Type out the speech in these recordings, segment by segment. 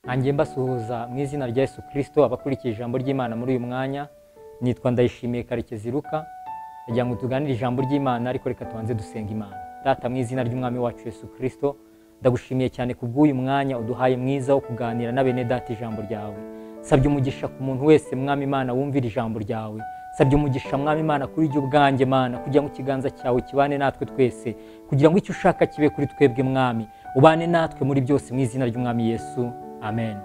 Nanjye mbasuhuza mu izina rya Yesu KRISTO abakurikiye ijambo ry'Imana muri uyu mwanya. Nitwa Ndayishimiye Karekezi kugira ngo tuganire ijambo ry'Imana, ariko reka tubanze dusenga Imana. Data, mu izina ry'Umwami wacu Yesu KRISTO, ndagushimiye cyane kubw'uyu mwanya uduhaye mwiza wo kuganira na bene data ijambo ryawe. Sabye umugisha ku muntu wese Mwami Imana wumvira ijambo ryawe. Sabye umugisha Mwami Imana kuri jye ubwanjye Mana, kugira ngo ikiganza cyawe kibane natwe twese, kugira ngo icyo ushaka kibe kuri twebwe Mwami, ubane natwe muri byose mu izina ry'Umwami Yesu. Amen.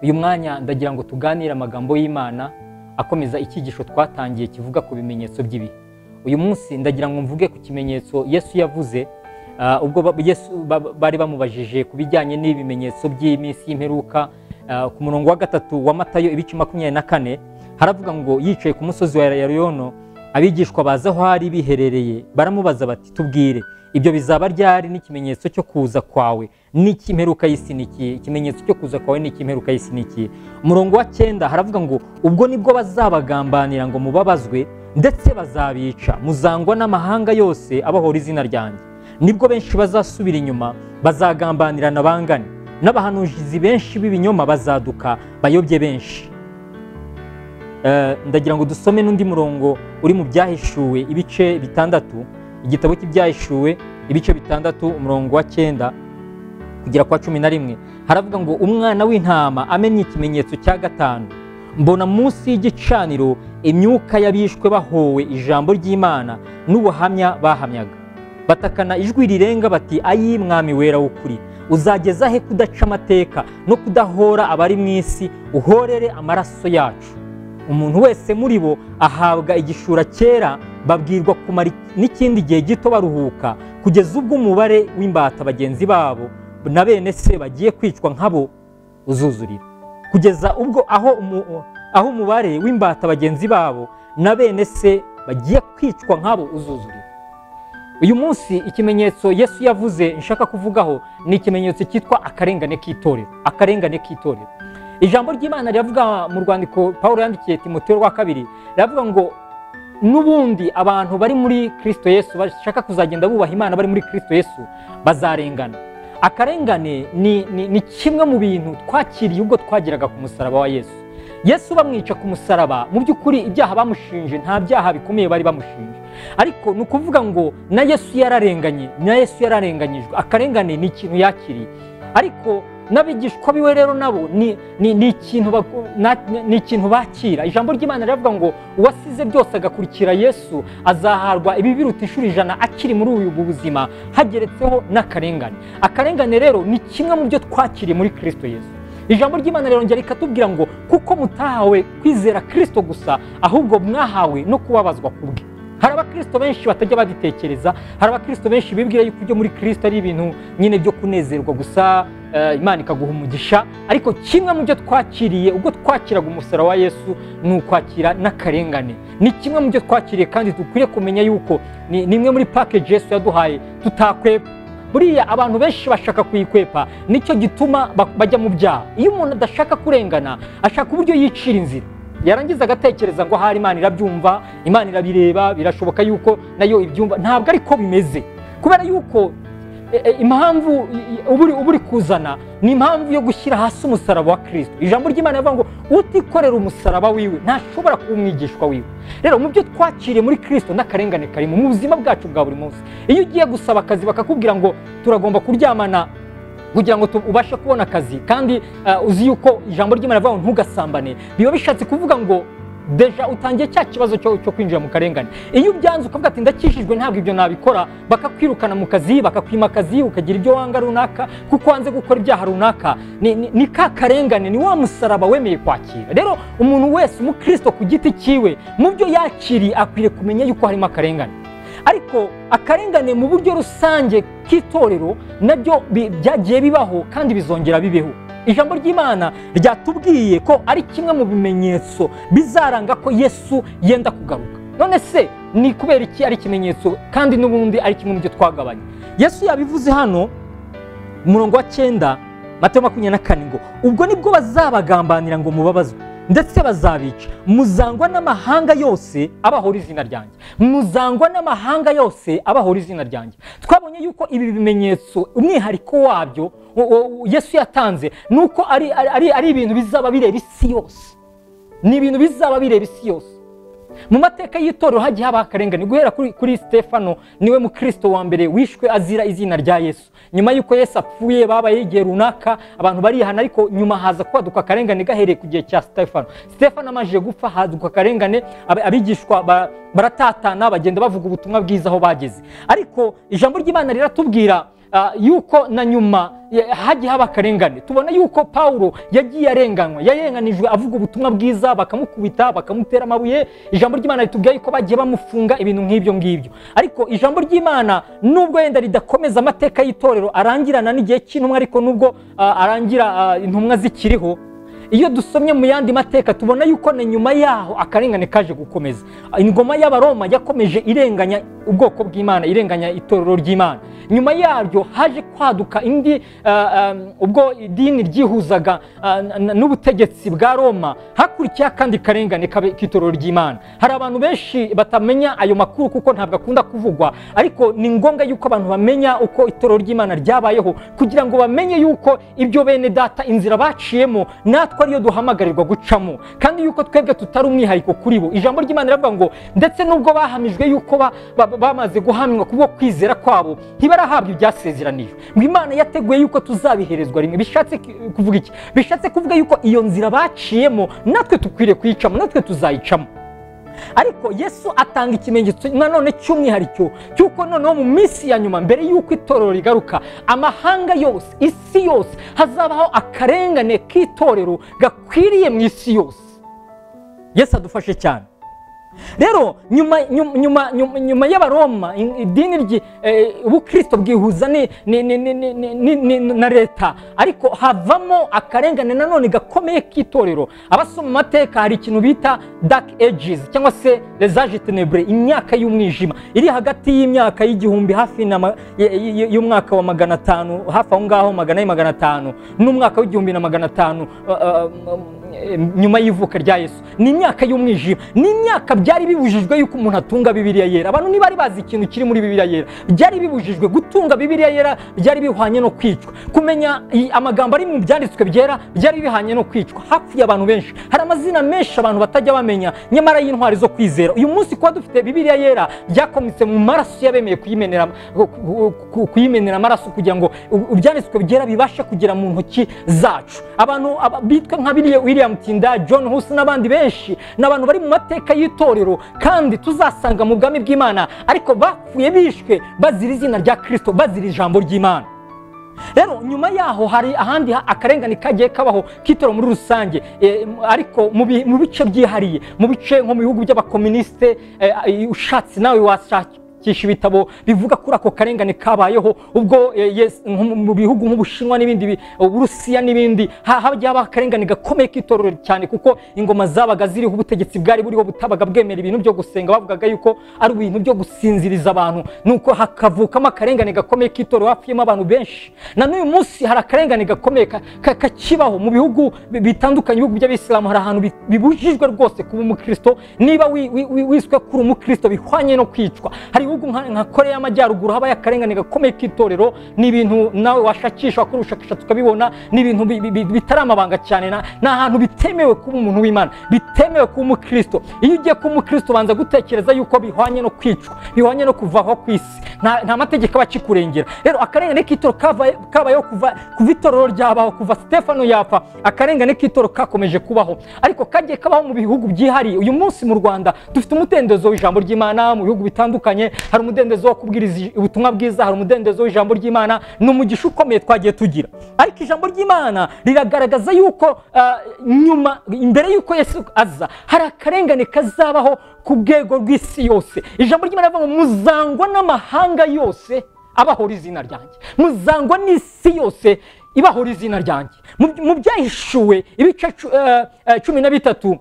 Uyu mwanya ndagira ngo tuganire amagambo y'Imana akomeza icyigisho twatangiye kivuga ku bimenyetso by'ibihe. Uyu munsi ndagira ngo mvuge ku kimenyetso Yesu yavuze ubwo Yesu bari bamubajije ku bijyanye n'ibimenyetso by'iminsi y'imperuka. Ku murongo wa 3 wa Matayo ibice 24 haravuga ngo yicaye ku musozi wa Yaruyono, abigishwa baza aho ari biherereye baramubaza bati, tubwire ibyo bizaba ryari n'ikimenyetso cyo kuza kwawe n'ikimperuka y'isi niki? Ikimenyetso cyo kuza kwawe n'ikimperuka y'isi niki? Umurongo wa 9 haravuga ngo ubwo nibwo bazabagambanira ngo mubabazwe, ndetse bazabica, muzangwa n'amahanga yose abahora izina ryanjye. Nibwo benshi bazasubira inyuma, bazagambanirana bangane, n'abahanuzi benshi b'ibinyoma bazaduka bayobye benshi. Ndagira ngo dusome n'undi murongo uri mu Byahishuwe ibice 6, igitabo cy'Ibyahishuwe ibice 6 umurongo wa 9 kugera kwa 11 haravuga ngo umwana w'intama amenye ikimenyetso cya 5, mbona munsi y'igicaniro imyuka y'abishwe bahowe ijambo ry'Imana n'ubuhamya bahamyaga, batakana ijwi rirenga bati, ayi mwami wera w'ukuri, uzageza he kudaca amateka no kudahora abari mu isi, uhorere amaraso yacu. Umuntu wese muri bo ahabwa igishura cyera, babwirwa kumara n'ikindi gihe gito baruhuka, kugeza ubwo umubare w'imbata bagenzi babo na bene se bagiye kwicwa nkabo uzuzurira. Kugeza ubwo aho umubare w'imbata bagenzi babo na bene se bagiye kwicwa nkabo uzuzurira. Uyu munsi ikimenyetso Yesu yavuze nshaka kuvugaho ni ikimenyetso cyitwa akarengane k'itorero. Akarengane k'itorero, ijambo ry'Imana riravuga mu rwandiko Pawulo yandikiye Timoteyo wa 2, riravuga ngo n'ubundi abantu bari muri Kristo Yesu bashaka kuzagenda bubaha Imana bari muri Kristo Yesu bazarengana. Akarengane ni kimwe mu bintu twakiriye ubwo twagiraga ku musaraba wa Yesu. Yesu bamwica ku musaraba, mu by'ukuri ibyaha bamushinje nta byaha bikomeye bari bamushinje, ariko ni ukuvuga ngo na Yesu yararenganye, na Yesu yararenganyijwe. Akarengane ni ikintu yakiriye, ariko n'abigishwa biwe rero nabo ni ikintu bakira. Ijambo ry'Imana riravuga ngo uwasize byose agakurikira Yesu azaharwa ibi biruta inshuro 100 akiri muri uyu buzima, hageretseho n'akarengane. Akarengane rero ni kimwe mu byo twakiriye muri Kristo Yesu. Ijambo ry'Imana rero ngera ikatubwira ngo kuko mutahawe kwizera Kristo gusa, ahubwo mwahawe no kubabazwa kubwe. Hari abakristo benshi batajya babitekereza, hari abakristo benshi bibwira yuko ibyo muri Kristo ari ibintu nyine byo kunezerwa gusa, Imana ikaguha umugisha. Ariko kimwe mu byo twakiriye ubwo twakiraga umusaraba wa Yesu ni ukwakira n'akarengane. Ni kimwe mu byo twakiriye kandi dukwiye kumenya yuko ni imwe muri package Yesu yaduhaye tutakwepa. Buriya abantu benshi bashaka kuyikwepa, nicyo gituma bajya mu byaha. Iyo umuntu adashaka kurengana, ashaka uburyo yicira inzira, yarangiza agatekereza ngo hari Imana irabyumva, Imana irabireba, birashoboka yuko nayo ibyumva. Ntabwo ariko bimeze, kubera yuko impamvu uburi kuzana ni impamvu yo gushyira hasi umusaraba wa Kristo. Ijambo ry'Imana rivuga ngo utikorera umusaraba wiwe ntashobora kuba umwigishwa wiwe. Rero mu byo twakiriye muri Kristo n'akarengane karimo mu buzima bwacu bwa buri munsi. Iyo ugiye gusaba akazi bakakubwira ngo turagomba kuryamana kugira ngo ubashe kubona akazi, kandi uzi yuko ijambo ry'Imana rivuga ngo ntugasambane, biba bishatse kuvuga ngo deja utangiye cya kibazo cyo kwinjira mu karengane. Iyo ubyanze ukavuga ati ndakishijwe ntabwo ibyo nabikora, bakakwirukana mu kazi, bakakwima akazi, ukagira ibyo wanga runaka kuko wanze gukora ibyaha runaka, ni ka karengane, ni wa musaraba wemeye kwakira. Rero umuntu wese mu Kristo ku giti cyiwe mu byo yakiriye akwiriye kumenya yuko harimo akarengane. Ariko akarengane mu buryo rusange k'itorero nabyo byagiye bibaho kandi bizongera bibeho. Ijambo ry'Imana ryatubwiye ko ari kimwe mu bimenyetso bizaranga ko Yesu yenda kugaruka. None se ni kubera iki ari ikimenyetso kandi n'ubundi ari kimwe mu byo twagabanye? Yesu yabivuze hano umurongo wa 9 Matayo 24 ngo ubwo nibwo bazabagambanira ngo mubabazwe, ndetse bazabica. Muzangwa n'amahanga yose abahora izina ryanjye. Muzangwa n'amahanga yose abahora izina ryanjye. Twabonye yuko ibi bimenyetso umwihariko wabyo Yesu yatanze nuko ari ibintu bizaba bireba isi yose. Ni ibintu bizaba bireba isi yose. Mu mateka y'itorero hagiye haba akarengane guhera kuri Stefano, niwe mu Kristo wa mbere wishwe azira izina rya Yesu. Nyuma yuko Yesu apfuye babaye igihe runaka abantu barihana, ariko nyuma haza kwaduka akarengane gahereye ku gihe cya Stefano. Stefano amajije gupfa haduka akarengane, abigishwa baratatana bagenda bavuga ubutumwa bwiza aho bageze. Ariko ijambo ry'Imana riratubwira yuko na nyuma hagiye haba akarengane. Tubona yuko Paulo yagiye arenganwa, yarenganijwe avuga ubutumwa bwiza, bakamukubita bakamutera amabuye. Ijambo ry'Imana ritubwiye yuko bagiye bamufunga ibintu nk'ibyo ngibyo. Ariko ijambo ry'Imana nubwo yenda ridakomeza amateka y'itorero arangirana n'igihe cy'intumwa, ariko nubwo arangira intumwa zikiriho, iyo dusomye mu yandi mateka tubona yuko na nyuma yaho akarengane kaje gukomeza. Ingoma y'Abaroma yakomeje irenganya ubwoko bw'Imana, irenganya itorero ry'Imana. Nyuma yabyo haje kwaduka indi ubwo idini ryihuzaga n'ubutegetsi bwa Roma, hakurikiye kandi karengane k'itorero ry'Imana. Hari abantu benshi batamenya ayo makuru kuko ntabwo akunda kuvugwa, ariko ni ngombwa yuko abantu bamenya uko itorero ry'Imana ryabayeho, kugira ngo bamenye yuko ibyo bene data inzira baciyemo natwe ariyo duhamagarirwa gucamo, kandi yuko twebwe tutari umwihariko kuri bo. Ijambo ry'Imana riravuga ngo ndetse nubwo bahamijwe yuko bamaze guhamywa kubwo kwizera kwabo ntibarahabwa ibyasezeranijwe, ngo Imana yateguye yuko tuzabiherezwa rimwe. Bishatse kuvuga iki? Bishatse kuvuga yuko iyo nzira baciyemo natwe tukwiriye kuyicamo, natwe tuzayicamo. Ariko Yesu atanga ikimenyetso nanone cy'umwihariko cyuko noneho mu minsi ya nyuma, mbere yuko itorero rigaruka, amahanga yose, isi yose, hazabaho akarengane k'itorero gakwiriye mu isi yose. Yesu adufashe cyane. Rero nyuma y'Abaroma, idini ubukristo bwihuza na leta, ariko havamo akarengane nanone gakomeye k'itorero. Abasoma amateka hari ikintu bita dark ages cyangwa se les âges ténébreux, imyaka y'umwijima iri hagati y'imyaka y'igihumbi hafi y'umwaka wa 500, hafi aho ngaho 500 n'umwaka w'igihumbi na 500 nyuma y'ivuka rya Yesu. Ni imyaka y'umwijima, ni imyaka byari bibujijwe yuko umuntu atunga Bibiliya yera. Abantu ntibari bazi ikintu kiri muri Bibiliya yera, byari bibujijwe. Gutunga Bibiliya yera byari bihwanye no kwicwa. Kumenya amagambo ari mu byanditswe byera byari bihwanye no kwicwa. Hafi y'abantu benshi, hari amazina menshi abantu batajya bamenya, nyamara y'intwari zo kwizera. Uyu munsi kuba dufite Bibiliya yera byakomitse mu maraso y'abemeye kuyimenera amaraso, kugira ngo ibyanditswe byera bibashe kugera mu ntoki zacu. Abantu bitwa nka William Tinda, John Hus n'abandi benshi, n'abantu bari mu mateka y'itorero kandi tuzasanga mu bwami bw'Imana, ariko bapfuye bishwe bazira izina rya Kristo, bazira ijambo ry'Imana. Rero nyuma yaho hari ahandi akarengane kagiye kabaho k'itorero muri rusange, ariko mu bice byihariye, mu bice nko mu bihugu by'abakomuniste. Ushatse nawe washaka ibitabo bivuga kuri ako karengane kabayeho ubwo mu bihugu nk'Ubushinwa n'ibindi, Uburusiya n'ibindi, hagiye haba akarengane gakomeye k'itorero cyane, kuko ingoma zabaga ziriho, ubutegetsi bwari buriho butabaga bwemera ibintu byo gusenga, bavugaga yuko ari ibintu byo gusinziriza abantu, nuko hakavukamo akarengane gakomeye k'itorero, hapfiyemo abantu benshi. Na n'uyu munsi hari akarengane gakomeye kakibaho mu bihugu bitandukanye. Ibihugu by'Abisilamu hari ahantu bibujijwe rwose kuba umukristo. Niba wiswe kuri umukristo bihwanye no kwicwa. Hari nka Korea y'Amajyaruguru habaye akarengane gakomeye k'itorero. Ni ibintu nawe washakisha wakora ubushakashatsi ukabibona, ni ibintu bitari amabanga cyane. Ni ahantu bitemewe kuba umuntu w'Imana, bitemewe kuba umukristo. Iyo ugiye kuba umukristo ubanza gutekereza yuko bihwanye no kwicwa, bihwanye no kuvaho ku isi, nta mategeko aba akikurengera. Rero akarengane k'itorero kabayeho kuva itorero ryabaho, kuva Stefano yapfa, akarengane k'itorero kakomeje kubaho, ariko kagiye kabaho mu bihugu byihariye. Uyu munsi mu Rwanda dufite umudendezo w'ijambo ry'Imana. Mu bihugu bitandukanye hari umudendezo wo kubwiriza ubutumwa bwiza, hari umudendezo w'ijambo ry'Imana. Ni umugisha ukomeye twagiye tugira, ariko ijambo ry'Imana riragaragaza yuko nyuma, imbere yuko Yesu aza, hari akarengane kazabaho ku rwego rw'isi yose. Ijambo ry'Imana rivuga ngo muzangwa n'amahanga yose abahora izina ryanjye, muzangwa n'isi yose ibahora izina ryanjye. Mu byahishuwe ibice 13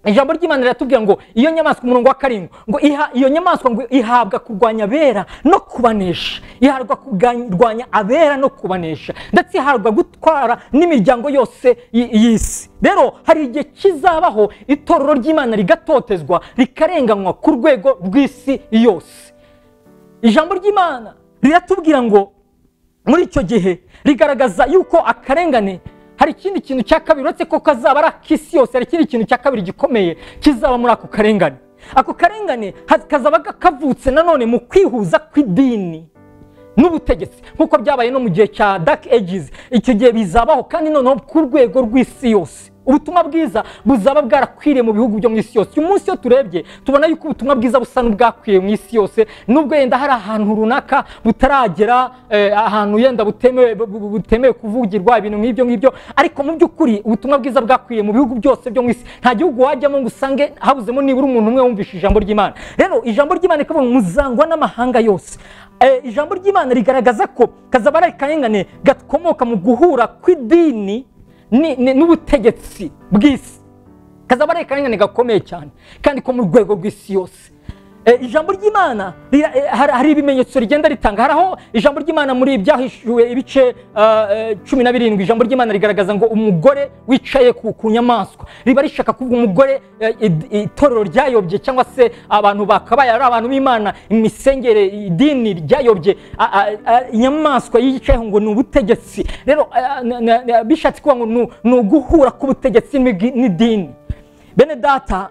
ijambo ry'Imana riratubwira ngo iyo nyamaswa umurongo wa 7 ngo iyo nyamaswa ngo ihabwa kurwanya abera no kubanesha, ihabwa kurwanya abera no kubanesha, ndetse ihabwa gutwara n'imiryango yose y'isi. Rero hari igihe kizabaho itorero ry'Imana rigatotezwa rikarenganywa ku rwego rw'isi yose. Ijambo ry'Imana riratubwira ngo muri icyo gihe rigaragaza yuko akarengane hari ikindi kintu cya kabiri, uretse ko kazaba ari ak'isi yose, hari ikindi kintu cya kabiri gikomeye kizaba muri ako karengane. Ako karengane kazaba kavutse nanone mu kwihuza kw'idini n'ubutegetsi nk'uko byabaye no mu gihe cya Dark Ages. Icyo gihe bizabaho kandi noneho ku rwego rw'isi yose. Ubutumwa bwiza buzaba bwarakwiriye mu bihugu byo mu isi yose. Uyu munsi iyo turebye tubona yuko ubutumwa bwiza busa n'ubwakwiriye mu isi yose, nubwo yenda hari ahantu runaka butaragera, ahantu yenda butemewe kuvugirwa ibintu nk'ibyo, ariko mu by'ukuri ubutumwa bwiza bwakwiriye mu bihugu byose byo mu isi. Nta gihugu wajyamo ngo usange habuzemo nibura umuntu umwe wumvisha ijambo ry'Imana. Rero ijambo ry'Imana rikavuga muzangwa n'amahanga yose. Ijambo ry'Imana rigaragaza ko kazaba ari akarengane gakomoka mu guhura kw'idini n'ubutegetsi bw'isi. Kazaba ari akarengane gakomeye cyane kandi ko mu rwego rw'isi yose. Ijambo ry'Imana hari ibimenyetso rigenda ritanga. Haraho ijambo ry'Imana muri ibyahishuwe ibice 17, ijambo ry'Imana rigaragaza ngo umugore wicaye ku nyamaswa. Riba rishaka kuvuga umugore itorero ryayobye, cyangwa se abantu bakabaye ari abantu b'Imana, imisengere, idini ryayobye. Inyamaswa yicayeho ngo ni ubutegetsi. Rero bishatse kuvuga ngo ni uguhura k'ubutegetsi n'idini. Bene data,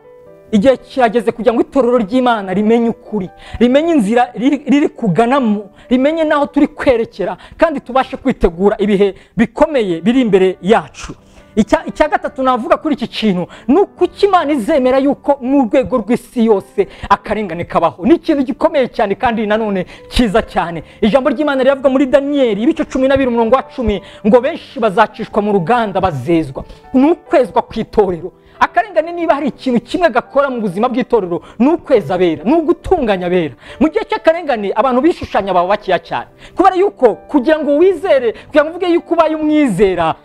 igihe kirageze kugira ngo itorero ry'Imana rimenye ukuri, rimenye inzira riri kuganamo, rimenye naho turi kwerekera, kandi tubashe kwitegura ibihe bikomeye biri imbere yacu. Icya gatatu navuga kuri iki kintu ni uko Imana izemera yuko mu rwego rw'isi yose akarengane kabaho. Ni ikintu gikomeye cyane kandi nanone cyiza cyane. Ijambo ry'Imana riravuga muri Daniyeli ibice 12 umurongo wa 10 ngo benshi bazacishwa mu ruganda bazezwa. Ni ukwezwa kw'itorero. Akarengane niba hari ikintu kimwe gakora mu buzima bw'itorero ni ukweza abera, ni ugutunganya abera. Mu gihe cy'akarengane abantu bishushanya baba bakiya cyane, kubera yuko kugira ngo wizere, kugira ngo uvuge yuko ubaye umwizera,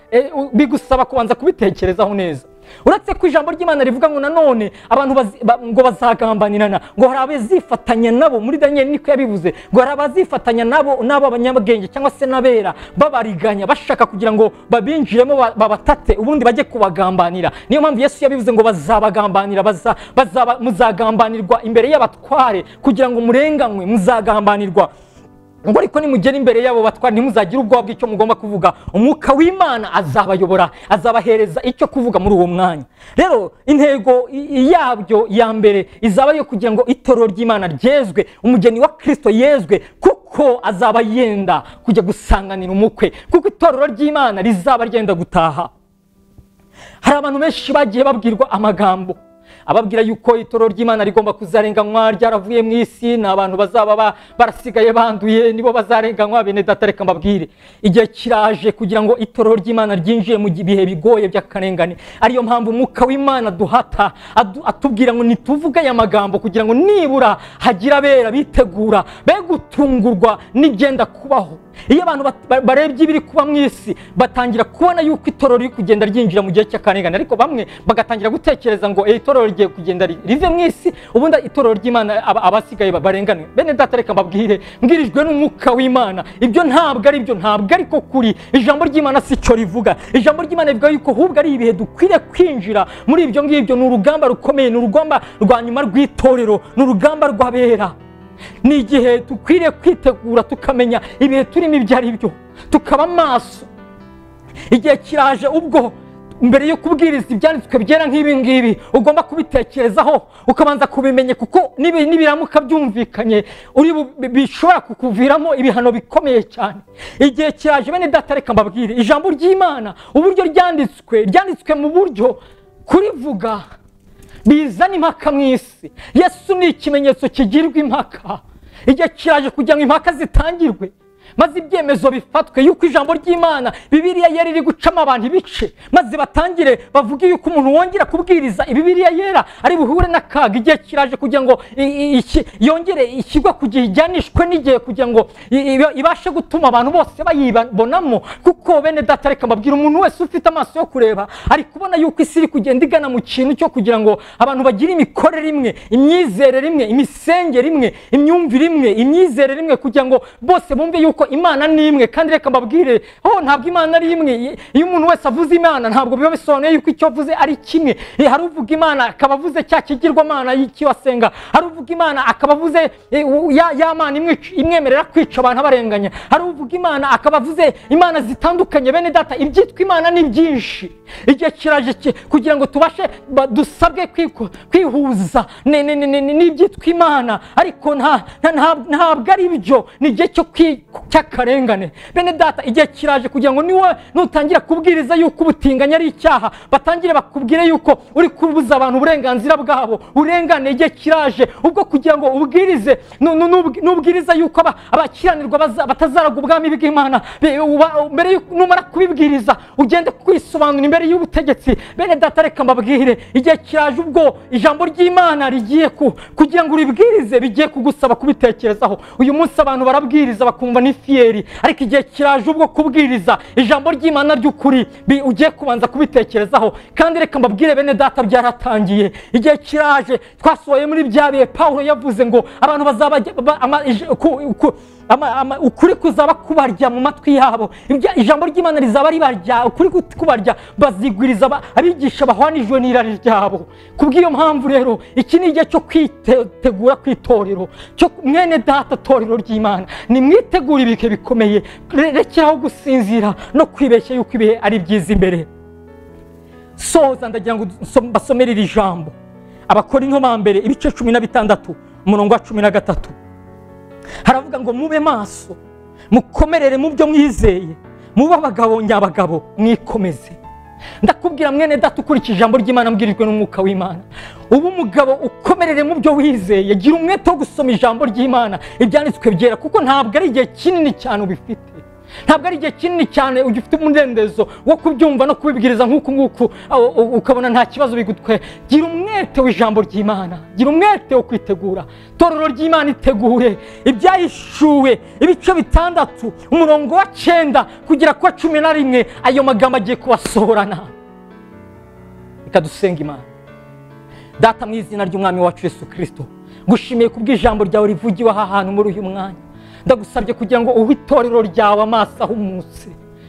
bigusaba kubanza kubitekerezaho neza. Uretse ko ijambo ry'Imana rivuga ngo nanone abantu ngo bazagambanirana, ngo hari abazifatanya nabo, muri Daniyeli niko yabivuze, ngo hari abazifatanya nabo abanyabwenge cyangwa se n'abera babariganya, bashaka kugira ngo babinjiremo babatate ubundi bajye kubagambanira. Niyo mpamvu Yesu yabivuze ngo bazabagambanira, muzagambanirwa imbere y'abatware kugira ngo murenganywe, muzagambanirwa. Ngo ariko nimugera imbere yabo batwara ntimuzagira ubwoba bw'icyo mugomba kuvuga, umwuka w'Imana azabayobora, azabahereza icyo kuvuga muri uwo mwanya. Rero intego yabyo ya mbere izaba yo kugira ngo itorero ry'Imana ryezwe, umugeni wa KRISTO yezwe, kuko azaba yenda kujya gusanganira umukwe, kuko itorero ry'Imana rizaba ryenda gutaha. Hari abantu benshi bagiye babwirwa amagambo ababwira yuko itorero ry'Imana rigomba kuzarenganywa, ryaravuye mu isi, n'abantu bazaba barasigaye banduye nibo bazarenganywa. Bene data, reka mbabwire, igihe kiraje kugira ngo itorero ry'Imana ryinjiye mu bihe bigoye by'akarengane. Ariyo mpamvu umwuka w'Imana duhata atubwira ngo nituvuge aya magambo kugira ngo nibura hagira abera bitegura, be gutungurwa n'igenda kubaho. Iyo abantu barebye ibiri kuba mu isi batangira kubona yuko itorero riri kugenda ryinjira mu gihe cy'akarengane, ariko bamwe bagatangira gutekereza ngo itorero rigiye kugenda rive mu isi, ubundi itorero ry'Imana abasigaye barengane. Bene data, reka mbabwire, mbwirijwe n'umwuka w'Imana, ibyo ntabwo ari byo, ntabwo ariko kuri. Ijambo ry'Imana si cyo rivuga. Ijambo ry'Imana rivuga yuko ahubwo ari ibihe dukwiriye kwinjira muri ibyo ngibyo. Ni urugamba rukomeye, ni urugamba rwa nyuma rw'itorero, ni urugamba rw'abera. Ni igihe dukwiriye kwitegura tukamenya ibihe turimo ibyo ari byo, tukaba maso. Igihe kiraje ubwo mbere yo kubwiriza ibyanditswe byera nk'ibi ngibi ugomba kubitekerezaho, ukabanza kubimenye, kuko nibiramuka byumvikanye bishobora kukuviramo ibihano bikomeye cyane. Igihe kiraje bene data, reka mbabwire, ijambo ry'Imana uburyo ryanditswe mu buryo kurivuga bizana impaka mu isi. Yesu ni ikimenyetso kigirwa impaka. Igihe kiraje kugira ngo impaka zitangirwe, maze ibyemezo bifatwe yuko ijambo ry'Imana Bibiliya yera iri gucamo abantu ibice, maze batangire bavuge yuko umuntu wongera kubwiriza Bibiliya yera ari buhure n'akaga. Igihe kiraje kugira ngo yongere ishyirwa ku gihe, ijyanishwe n'igihe kugira ngo ibashe gutuma abantu bose bayibonamo. Kuko bene data, reka mbabwira, umuntu wese ufite amaso yo kureba ari kubona yuko isi iri kugenda igana mu kintu cyo kugira ngo abantu bagire imikorere imwe, imyizerere imwe, imisengere imwe, imyumvire imwe, imyizerere imwe, kugira ngo bose bumve yuko Imana ni imwe. Kandi reka mbabwire, ntabwo Imana ari imwe. Iyo umuntu wese avuze Imana ntabwo biba bisobanuye yuko icyo avuze ari kimwe. Hari uvuga Imana akaba avuze cya kigirwamana y'icyo asenga, hari uvuga Imana akaba avuze ya Mana imwemerera kwica abantu abarenganya, hari uvuga Imana akaba avuze Imana zitandukanye. Bene data, ibyitwa Imana ni byinshi. Igihe kiraje kugira ngo tubashe dusabwe kwihuza n'ibyitwa Imana, ariko ntabwo ari byo. Ni igihe cy'akarengane. Bene data, igihe kiraje kugira ngo niwe nutangira kubwiriza yuko ubutinganyi ari icyaha, batangire bakubwire yuko uri kubuza abantu uburenganzira bwabo, urengane. Igihe kiraje ubwo kugira ngo ubwirize, nubwiriza yuko abakiranirwa batazaraga ubwami bw'Imana, mbere yuko numara kubibwiriza ugende kwisobanura imbere y'ubutegetsi. Bene data, reka mbabwire, igihe kiraje ubwo ijambo ry'Imana rigiye kugira ngo uribwirize, bigiye kugusaba kubitekerezaho. Uyu munsi abantu barabwiriza bakumva ni fiyeri, ariko igihe kiraje ubwo kubwiriza ijambo ry'Imana ry'ukuri ugiye kubanza kubitekerezaho. Kandi reka mbabwire bene data, byaratangiye. Igihe kiraje twasohoye muri bya bihe Pawulo yavuze ngo abantu ukuri kuzaba kubarya mu matwi yabo, ijambo ry'Imana rizaba ribarya, ukuri kubarya bazigwiriza abigisha bahwanijwe n'irari ryabo. Kubw'iyo mpamvu rero, iki ni igihe cyo kwitegura kw'itorero, cyo mwene data, torero ry'Imana, ni mwitegura ibihe bikomeye. Rekeraho gusinzira no kwibeshya yuko ibihe ari byiza imbere. Soza ndagira ngo basomere iri jambo, Abakorinto ba mbere ibice 16 umurongo wa 13. Haravuga ngo mube maso, mukomerere mu byo mwizeye, mube abagabo nyabagabo, mwikomeze. Ndakubwira mwene data, ukurikije ijambo ry'Imana mbwirijwe n'umwuka w'Imana, ubu umugabo ukomerere mu byo wizeye, gira umwete wo gusoma ijambo ry'Imana, ibyanditswe byera, kuko ntabwo ari igihe kinini cyane ubifite. Ntabwo ari igihe kinini cyane ugifite umudendezo wo kubyumva no kubibwiriza nk'uku ukabona nta kibazo bigutwe. Gira umwete w'ijambo ry'Imana, gira umwete wo kwitegura. Torero ry'Imana, itegure ibyahishuwe ibice 6 umurongo wa 9 kugera ku 11. Ayo magambo agiye kubasohorana. Reka dusenga Imana. Data, mu izina ry'Umwami wacu Yesu Kristo, gushimiye kubw'ijambo ryawe rivugiwe aha hantu muri uyu mwanya. Ndagusabye kugira ngo uhe itorero ryawe amaso ahumutse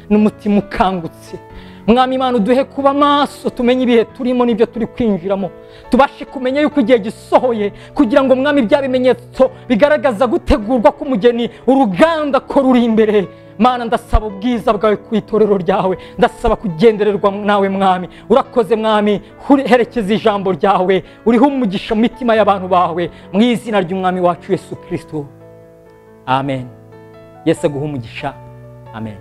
n'umutima ukangutse. Mwami Imana, uduhe kuba maso, tumenye ibihe turimo n'ibyo turi kwinjiramo, tubashe kumenya yuko igihe gisohoye, kugira ngo Mwami bya bimenyetso bigaragaza gutegurwa k'umugeni, uruganda ko ruri imbere. Mana, ndasaba ubwiza bwawe ku itorero ryawe, ndasaba kugendererwa nawe Mwami. Urakoze Mwami, herekeza ijambo ryawe, uriho umugisha mu mitima y'abantu bawe, mu izina ry'Umwami wacu Yesu Kristo. Amen. Yesu aguhe umugisha. Amen.